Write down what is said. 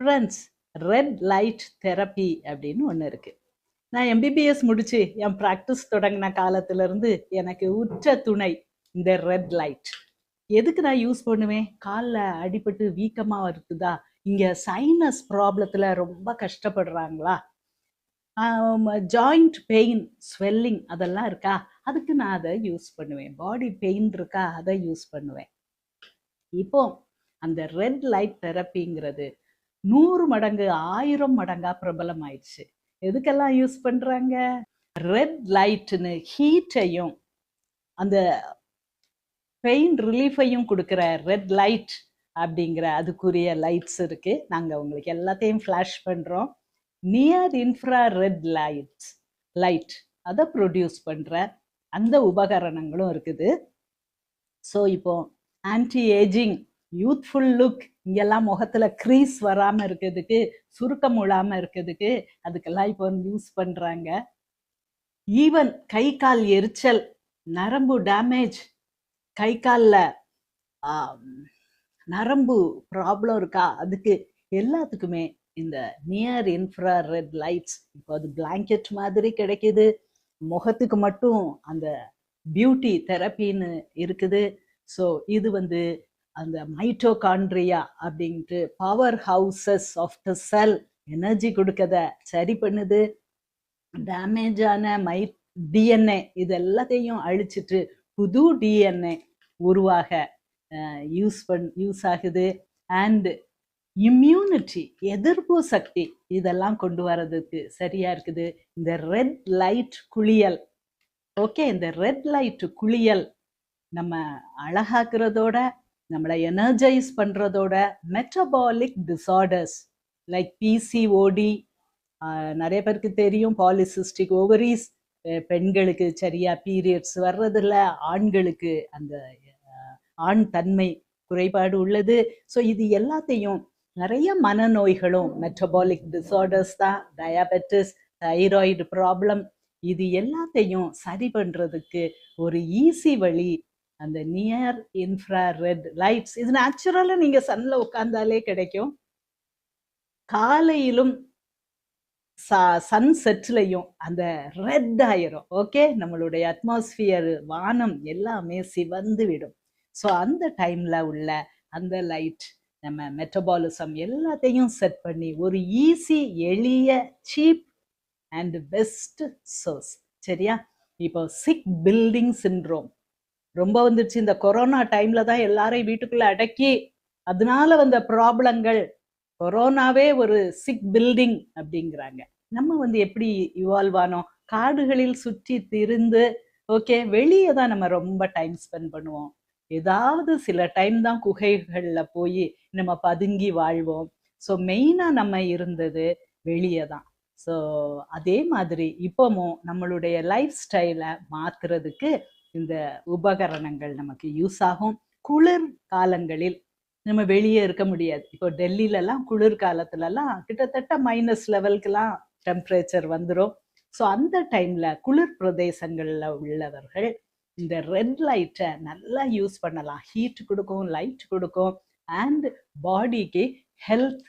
Friends, red light therapy அப்படின்னு ஒன்று இருக்கு. நான் எம்பிபிஎஸ் முடிச்சு என் ப்ராக்டிஸ் தொடங்கின காலத்துல இருந்து எனக்கு உற்ற துணை இந்த ரெட் லைட். எதுக்கு நான் யூஸ் பண்ணுவேன்? காலில் அடிபட்டு வீக்கமா இருக்குதா, இங்க சைனஸ் ப்ராப்ளத்துல ரொம்ப கஷ்டப்படுறாங்களா, ஜாயிண்ட் பெயின் ஸ்வெல்லிங் அதெல்லாம் இருக்கா, அதுக்கு நான் அதை யூஸ் பண்ணுவேன். பாடி பெயின் இருக்கா, அதை யூஸ் பண்ணுவேன். இப்போ அந்த ரெட் லைட் தெரப்பிங்கிறது 100 மடங்கு 1000 மடங்கா பிரபலம் ஆயிடுச்சு. எதுக்கெல்லாம் யூஸ் பண்றாங்க? ரெட் லைட்னு ஹீட்டையும் அந்த பெயின் ரிலீஃபையும் கொடுக்குற ரெட் லைட் அப்படிங்கிற அதுக்குரிய லைட்ஸ் இருக்கு. நாங்க உங்களுக்கு எல்லாத்தையும் ஃபிளாஷ் பண்றோம். நியர் இன்ஃப்ரா ரெட் லைட் அதை ப்ரொடியூஸ் பண்ற அந்த உபகரணங்களும் இருக்குது. ஸோ இப்போ ஆன்டி ஏஜிங், யூத்ஃபுல் லுக், இங்கெல்லாம் முகத்துல க்ரீஸ் வராம இருக்கிறதுக்கு, சுருக்கம் விழாம இருக்கிறதுக்கு அதுக்கெல்லாம் இப்போ யூஸ் பண்றாங்க. ஈவன் கை கால் எரிச்சல், நரம்பு டேமேஜ், கை காலில் நரம்பு ப்ராப்ளம் இருக்கா, அதுக்கு எல்லாத்துக்குமே இந்த நியர் இன்ஃப்ரா ரெட் லைட்ஸ் இப்போ அது பிளாங்கெட் மாதிரி கிடைக்குது. முகத்துக்கு மட்டும் அந்த பியூட்டி தெரப்பின்னு இருக்குது. ஸோ இது வந்து அந்த மைட்டோகாண்ட்ரியா அப்படின்ட்டு power houses of the cell energy கொடுக்கத சரி பண்ணுது. டேமேஜ் ஆன டிஎன்ஏ இது எல்லாத்தையும் அழிச்சிட்டு புது டிஎன்ஏ உருவாக யூஸ் ஆகுது. அண்ட் இம்யூனிட்டி, எதிர்ப்பு சக்தி, இதெல்லாம் கொண்டு வர்றதுக்கு சரியா இருக்குது இந்த ரெட் லைட் குளியல். ஓகே, இந்த ரெட் லைட் குளியல் நம்ம அழகாக்குறதோட, நம்மளை எனர்ஜைஸ் பண்றதோட, மெட்டபாலிக் டிசார்டர்ஸ் லைக் பிசிஓடி, நிறைய பேருக்கு தெரியும் பாலிசிஸ்டிக் ஓவரிஸ், பெண்களுக்கு சரியா பீரியட்ஸ் வர்றதில்ல, ஆண்களுக்கு அந்த ஆண் தன்மை குறைபாடு உள்ளது. ஸோ இது எல்லாத்தையும், நிறைய மனநோய்களும் மெட்டபாலிக் டிசார்டர்ஸ் தான், டயாபெட்டிஸ், தைராய்டு ப்ராப்ளம், இது எல்லாத்தையும் சரி பண்றதுக்கு ஒரு ஈஸி வழி அந்த நியர் இன்ஃப்ரா ரெட் லைட்ஸ். இது நேச்சுரலா நீங்க சன்ல உட்கார்ந்தாலே கிடைக்கும். காலையிலும் சன் செட்லையும் அந்த ரெட் ஆயிரும். ஓகே, நம்மளுடைய அட்மாஸ்பியர், வானம் எல்லாமே சிவந்து விடும். ஸோ அந்த டைம்ல உள்ள அந்த லைட் நம்ம மெட்டபாலிசம் எல்லாத்தையும் செட் பண்ணி ஒரு ஈஸி, எளிய, சீப் அண்ட் பெஸ்ட் சோர்ஸ். சரியா? இப்போ சிக் பில்டிங் சிண்ட்ரோம் ரொம்ப வந்துருச்சு. இந்த கொரோனா டைம்ல தான் எல்லாரையும் வீட்டுக்குள்ள அடக்கி அதனால வந்த ப்ராப்ளங்கள், கொரோனாவே ஒரு சிக் பில்டிங் அப்படிங்கிறாங்க. நம்ம வந்து எப்படி இவால்வ் ஆனோம்? காடுகளில் சுற்றி திரிந்து, ஓகே, வெளியே தான் நம்ம ரொம்ப டைம் ஸ்பெண்ட் பண்ணுவோம். ஏதாவது சில டைம் தான் குகைகள்ல போய் நம்ம பதுங்கி வாழ்வோம். ஸோ மெயினா நம்ம இருந்தது வெளியே தான். ஸோ அதே மாதிரி இப்போவும் நம்மளுடைய லைஃப் ஸ்டைலை மாத்துறதுக்கு இந்த உபகரணங்கள் நமக்கு யூஸ் ஆகும். குளிர் காலங்களில் நம்ம வெளியே இருக்க முடியாது. இப்போ டெல்லியிலலாம் குளிர் காலத்துலலாம் கிட்டத்தட்ட மைனஸ் லெவலுக்குலாம் டெம்பரேச்சர் வந்துடும். ஸோ அந்த டைம்ல குளிர் பிரதேசங்கள்ல உள்ளவர்கள் இந்த ரெட் லைட்டை நல்லா யூஸ் பண்ணலாம். ஹீட் கொடுக்கும், லைட் கொடுக்கும், அண்ட் பாடிக்கு ஹெல்த்